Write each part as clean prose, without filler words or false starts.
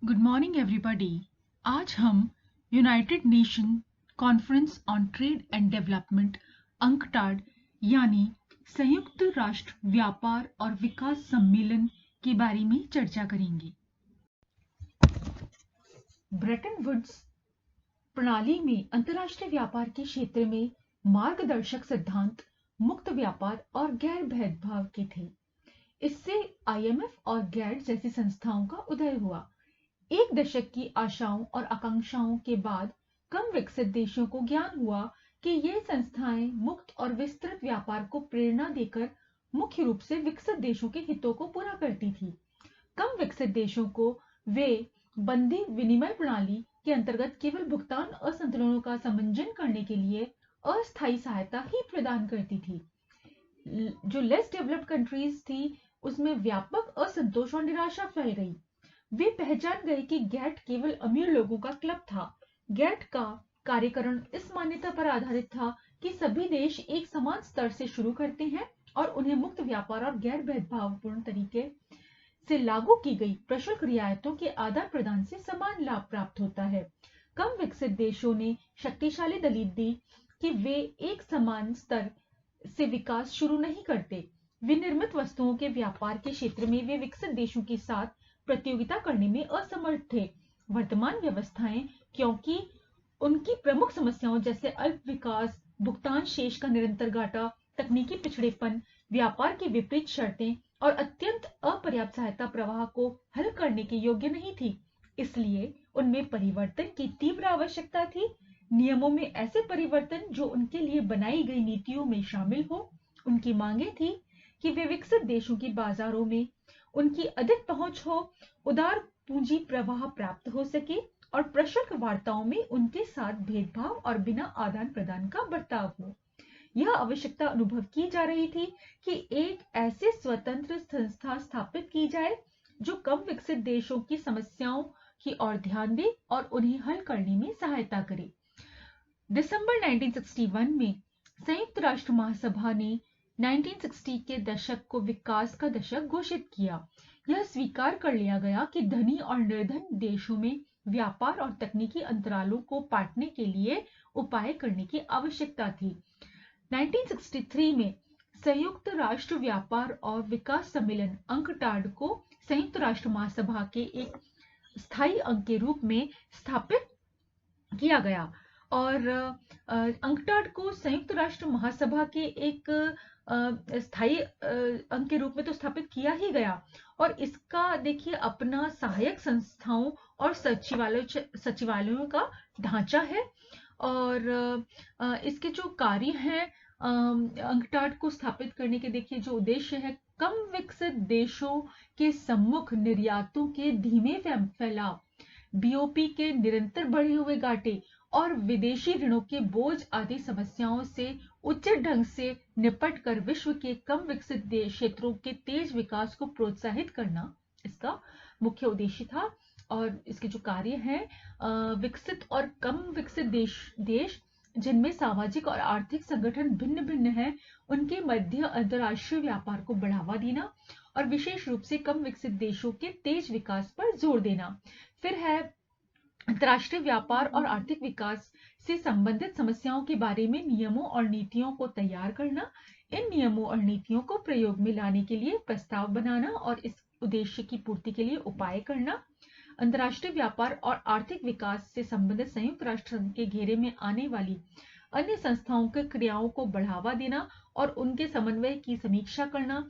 Good morning everybody. आज हम United nation conference on trade and development UNCTAD यानी संयुक्त राष्ट्र व्यापार और विकास सम्मेलन के बारे में चर्चा करेंगे। ब्रेटन वुड्स प्रणाली में अंतर्राष्ट्रीय व्यापार के क्षेत्र में मार्गदर्शक सिद्धांत मुक्त व्यापार और गैर भेदभाव के थे। इससे आईएमएफ और गैट जैसी संस्थाओं का उदय हुआ। एक दशक की आशाओं और आकांक्षाओं के बाद कम विकसित देशों को ज्ञान हुआ कि ये संस्थाएं मुक्त और विस्तृत व्यापार को प्रेरणा देकर मुख्य रूप से विकसित देशों के हितों को पूरा करती थी। कम विकसित देशों को वे बंदी विनिमय प्रणाली के अंतर्गत केवल भुगतान असंतुलनों का समंजन करने के लिए अस्थायी सहायता ही प्रदान करती थी। जो लेस डेवलप्ड कंट्रीज थी उसमें व्यापक असंतोष और निराशा फैल गई। वे पहचान गए कि गैट केवल अमीर लोगों का क्लब था। गैट का कार्यकरण इस मान्यता पर आधारित था कि सभी देश एक समान स्तर से शुरू करते हैं और उन्हें मुक्त व्यापार और गैर भेदभावपूर्ण तरीके से लागू की गई प्रशुल्क रियायतों के आदान प्रदान से समान लाभ प्राप्त होता है। कम विकसित देशों ने शक्तिशाली दलील दी कि वे एक समान स्तर से विकास शुरू नहीं करते। विनिर्मित वस्तुओं के व्यापार के क्षेत्र में वे विकसित देशों के साथ प्रतियोगिता करने में असमर्थ थे। वर्तमान व्यवस्थाएं क्योंकि उनकी प्रमुख समस्याओं जैसे अल्प विकास, भुगतान शेष का निरंतर घाटा, तकनीकी पिछड़ेपन, व्यापार की विपरीत शर्तें और अत्यंत अपर्याप्त सहायता प्रवाह को हल करने के योग्य नहीं थी। इसलिए उनमें परिवर्तन की तीव्र आवश्यकता थी। नियमों में ऐसे परिवर्तन जो उनके लिए बनाई गई नीतियों में शामिल हो। उनकी मांगे थी कि वे विकसित देशों की बाजारों में उनकी अधिक पहुंच हो, उदार पूंजी प्रवाह प्राप्त हो सके और प्रशुल्क वार्ताओं में उनके साथ भेदभाव और बिना आदान प्रदान का बर्ताव हो। यह आवश्यकता अनुभव की जा रही थी कि एक ऐसे स्वतंत्र संस्था स्थापित की जाए जो कम विकसित देशों की समस्याओं की ओर ध्यान दे और उन्हें हल करने में सहायता करे। दिसंबर 1961 में संयुक्त राष्ट्र महासभा ने 1960 के दशक को विकास का दशक घोषित किया। यह स्वीकार कर लिया गया कि धनी और निर्धन देशों में व्यापार और तकनीकी अंतरालों को पाटने के लिए उपाय करने की आवश्यकता थी। 1963 में संयुक्त राष्ट्र व्यापार और विकास सम्मेलन अंकटाड को संयुक्त राष्ट्र महासभा के एक स्थायी अंग के रूप में स्थापित किया गया और अंकटाड को संयुक्त राष्ट्र महासभा के एक स्थायी अंग के रूप में तो स्थापित किया ही गया और इसका देखिए अपना सहायक संस्थाओं और सचिवालयों का ढांचा है और इसके जो कार्य हैं अंकटाड को स्थापित करने के देखिए जो उद्देश्य है कम विकसित देशों के सम्मुख निर्यातों के धीमे फैलाव, बीओपी के निरंतर बढ़े हुए घाटे और विदेशी ऋणों के बोझ आदि समस्याओं से उचित ढंग से निपट कर विश्व के कम विकसित क्षेत्रों के तेज विकास को प्रोत्साहित करना इसका मुख्य उद्देश्य था। और इसके जो कार्य हैं विकसित और कम विकसित देश जिनमें सामाजिक और आर्थिक संगठन भिन्न भिन्न हैं उनके मध्य अंतर्राष्ट्रीय व्यापार को बढ़ावा देना और विशेष रूप से कम विकसित देशों के तेज विकास पर जोर देना। फिर है अंतर्राष्ट्रीय व्यापार और आर्थिक विकास से संबंधित समस्याओं के बारे में नियमों और नीतियों को तैयार करना, इन नियमों और नीतियों को प्रयोग में लाने के लिए प्रस्ताव बनाना और इस उद्देश्य की पूर्ति के लिए उपाय करना। अंतर्राष्ट्रीय व्यापार और आर्थिक विकास से संबंधित संयुक्त राष्ट्र संघ के घेरे में आने वाली अन्य संस्थाओं के क्रियाओं को बढ़ावा देना और उनके समन्वय की समीक्षा करना।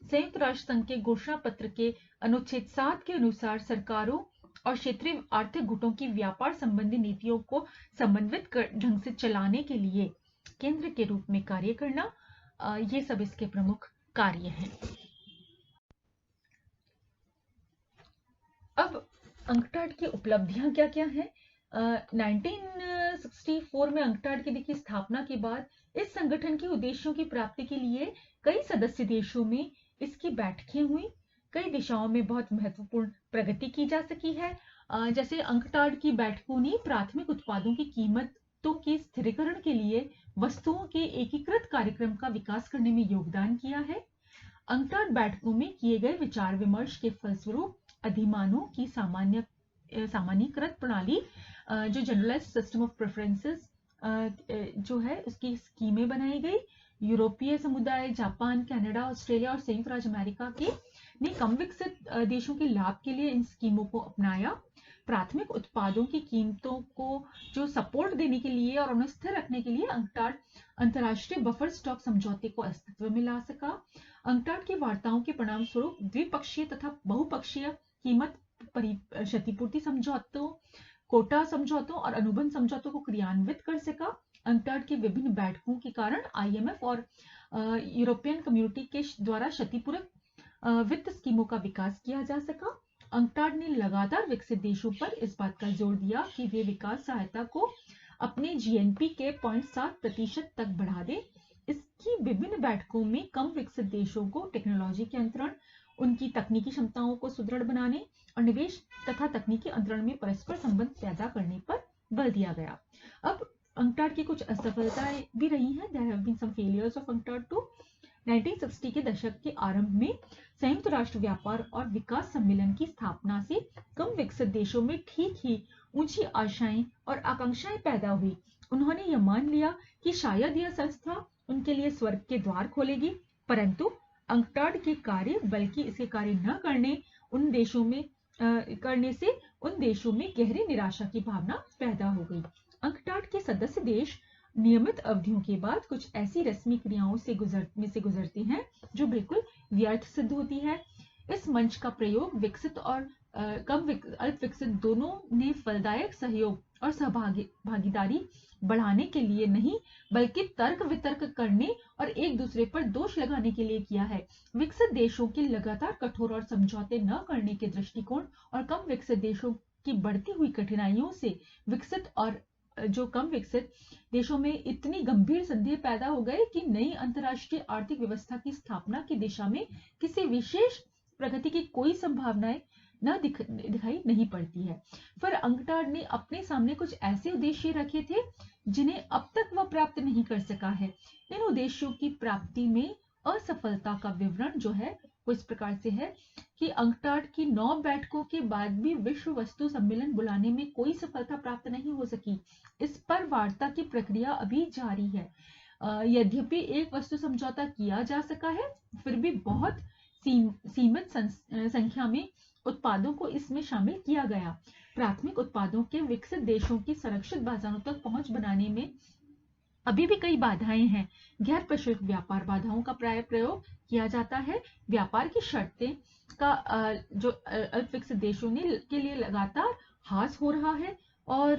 संयुक्त राष्ट्र संघ के घोषणा पत्र के अनुच्छेद 7 के अनुसार सरकारों और क्षेत्रीय आर्थिक गुटों की व्यापार संबंधी नीतियों को समन्वित ढंग से चलाने के लिए केंद्र के रूप में कार्य करना, ये सब इसके प्रमुख कार्य हैं। अब अंकटाड की उपलब्धियां क्या क्या हैं? 1964 में अंकटाड की देखिए स्थापना के बाद इस संगठन के उद्देश्यों की प्राप्ति के लिए कई सदस्य देशों में इसकी बैठकें हुई। कई दिशाओं में बहुत महत्वपूर्ण प्रगति की जा सकी है। जैसे अंकटाड की बैठकों ने प्राथमिक उत्पादों की कीमतों के स्थिरीकरण के लिए वस्तुओं के एकीकृत कार्यक्रम का विकास करने में योगदान किया है। अंकटाड बैठकों में किए गए विचार विमर्श के फलस्वरूप अधिमानों की सामान्य सामान्यीकृत प्रणाली जो जनरलाइज्ड सिस्टम ऑफ प्रेफरेंसेस जो है उसकी स्कीमें बनाई गई। यूरोपीय समुदाय, जापान, कनाडा, ऑस्ट्रेलिया और संयुक्त राज्य अमेरिका के ने कम विकसित देशों के लाभ के लिए इन स्कीमों को अपनाया। प्राथमिक उत्पादों की कीमतों को जो सपोर्ट देने के लिए और उन्हें स्थिर रखने के लिए UNCTAD अंतर्राष्ट्रीय बफर स्टॉक समझौते को अस्तित्व में ला सका। UNCTAD की वार्ताओं के परिणाम स्वरूप द्विपक्षीय तथा बहुपक्षीय कीमत क्षतिपूर्ति समझौतों, कोटा समझौतों और अनुबंध समझौतों को क्रियान्वित कर सका। UNCTAD की विभिन्न बैठकों के कारण IMF और यूरोपियन कम्युनिटी के द्वारा क्षतिपूरक वित्त स्कीमों का विकास किया जा सका। UNCTAD ने लगातार विकसित देशों पर इस बात का जोर दिया कि वे विकास सहायता को अपने GNP के 0.7% तक बढ़ा दें। इसकी विभिन्न बैठकों में कम विकसित देशों को टेक्नोलॉजी के अंतरण, उनकी तकनीकी क्षमताओं को सुदृढ़ बनाने और निवेश तथा तकनीकी अंतरण में परस्पर संबंध पैदा करने पर बल दिया गया। अब UNCTAD की कुछ असफलताएं भी रही हैं। There have been some failures of UNCTAD too. 1960 के दशक के आरंभ में संयुक्त राष्ट्र व्यापार और विकास सम्मेलन की स्थापना से कम विकसित देशों में ठीक ही ऊंची आशाएं और आकांक्षाएं पैदा हुई। उन्होंने यह मान लिया कि शायद यह संस्था उनके लिए स्वर्ग के द्वार खोलेगी, परंतु UNCTAD के कार्य बल्कि इसके कार्य न करने से उन देशों में गहरी निराशा की भावना पैदा हो गई। UNCTAD के सदस्य देश नियमित अवधियों के बाद कुछ ऐसी रस्मी क्रियाओं से गुजरते हैं जो बिल्कुल व्यर्थ सिद्ध होती है। इस मंच का प्रयोग विकसित और अल्प विकसित दोनों ने फलदायक सहयोग और भागीदारी बढ़ाने के लिए नहीं, बल्कि तर्क वितर्क करने और एक दूसरे पर दोष लगाने के लिए किया है। विकसित देशों की लगातार कठोर और समझौते न करने के दृष्टिकोण और कम विकसित देशों की बढ़ती हुई कठिनाइयों से विकसित और जो कम विकसित देशों में इतनी गंभीर संदेह पैदा हो गए कि नई अंतर्राष्ट्रीय आर्थिक व्यवस्था की स्थापना की दिशा में किसी विशेष प्रगति की कोई संभावनाएं दिखाई नहीं पड़ती है। फिर UNCTAD ने अपने सामने कुछ ऐसे उद्देश्य रखे थे जिन्हें अब तक वह प्राप्त नहीं कर सका है। इन उद्देश्यों की प्राप्ति में असफलता का विवरण जो है वो इस प्रकार से है कि UNCTAD की 9 बैठकों के बाद भी विश्व वस्तु सम्मेलन बुलाने में कोई सफलता प्राप्त नहीं हो सकी। इस पर वार्ता की प्रक्रिया अभी जारी है। यद्यपि एक वस्तु समझौता किया जा सका है, फिर भी बहुत सीमित संख्या में उत्पादों को इसमें शामिल किया गया। प्राथमिक उत्पादों के विकसित देशों की संरक्षित बाजारों तक पहुंच बनाने में अभी भी कई बाधाएं हैं। गैर प्रशुल्क व्यापार बाधाओं का प्राय प्रयोग किया जाता है। व्यापार की शर्तें का जो अल्प विकसित देशों के लिए लगातार ह्रास हो रहा है और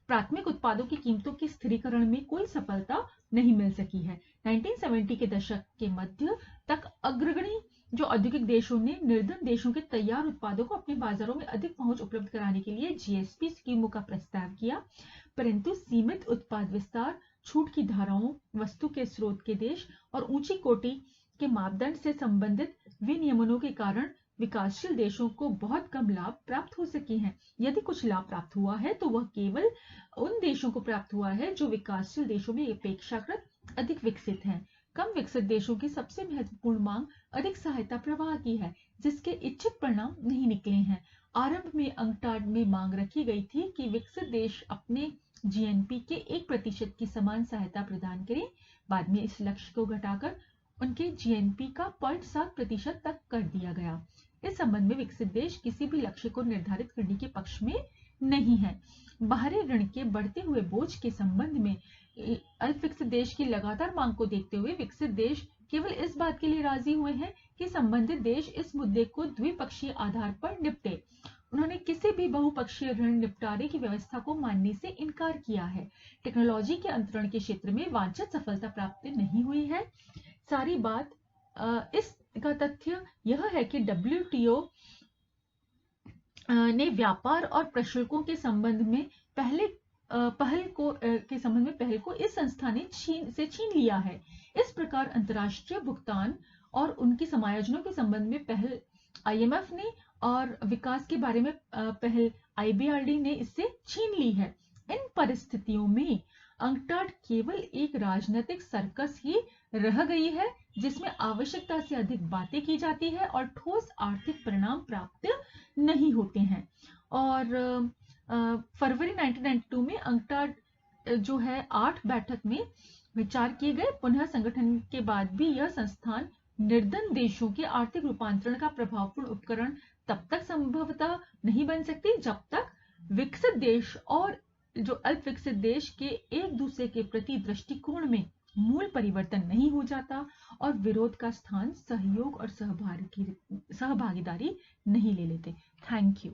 प्राथमिक उत्पादों की कीमतों के स्थिरीकरण में कोई सफलता नहीं मिल सकी है। 1970 के दशक के मध्य तक अग्रणी जो औद्योगिक देशों ने निर्धन देशों के तैयार उत्पादों को अपने बाजारों में अधिक पहुंच उपलब्ध कराने के लिए GSP स्कीमों का प्रस्ताव किया, परंतु सीमित उत्पाद विस्तार, छूट की धाराओं, वस्तु के स्रोत के देश और ऊंची कोटि के मापदंड से संबंधित विनियमनों के कारण विकासशील देशों को बहुत कम लाभ प्राप्त हो सके हैं। यदि कुछ लाभ प्राप्त हुआ है तो वह केवल उन देशों को प्राप्त हुआ है जो विकासशील देशों में अपेक्षाकृत अधिक विकसित हैं। कम विकसित देशों की सबसे महत्वपूर्ण मांग अधिक सहायता प्रवाह की है, जिसके इच्छित परिणाम नहीं निकले हैं। आरंभ में UNCTAD में मांग रखी गई थी कि विकसित देश अपने GNP के 1% की समान सहायता प्रदान करें। बाद में इस लक्ष्य को घटाकर उनके GNP का 0.7% तक कर दिया गया। इस संबंध में विकसित देश किसी भी लक्ष्य को निर्धारित करने के पक्ष में नहीं है। बाहरी ऋण के बढ़ते हुए बोझ के संबंध में अल्प विकसित देश की लगातार मांग को देखते हुए विकसित देश केवल इस बात के लिए राजी हुए हैं कि संबंधित देश इस मुद्दे को द्विपक्षीय आधार पर निपटे। उन्होंने किसी भी बहुपक्षीय ऋण निपटारे की व्यवस्था को मानने से इनकार किया है। टेक्नोलॉजी के अंतरण के क्षेत्र में वांछित सफलता प्राप्त नहीं हुई है। सारी बात इसका तथ्य यह है कि WTO ने व्यापार और प्रशुल्कों के संबंध में पहल को इस संस्था ने छीन लिया है। इस प्रकार अंतर्राष्ट्रीय भुगतान और उनकी समायोजनों के संबंध में पहल IMF ने और विकास के बारे में पहल IBRD ने इससे छीन ली है। इन परिस्थितियों में UNCTAD केवल एक राजनीतिक सर्कस ही रह गई है, जिसमें आवश्यकता से अधिक बातें की जाती है और ठोस आर्थिक परिणाम प्राप्त नहीं होते हैं। और फरवरी 1992 में अंकटाड जो है 8 बैठक में विचार किए गए। पुनः संगठन के बाद भी यह संस्थान निर्धन देशों के आर्थिक रूपांतरण का प्रभावपूर्ण उपकरण तब तक संभवतः नहीं बन सकती जब तक विकसित देश और जो अल्प विकसित देश के एक दूसरे के प्रति दृष्टिकोण में मूल परिवर्तन नहीं हो जाता और विरोध का स्थान सहयोग और सहभागिदारी नहीं ले लेते। Thank you.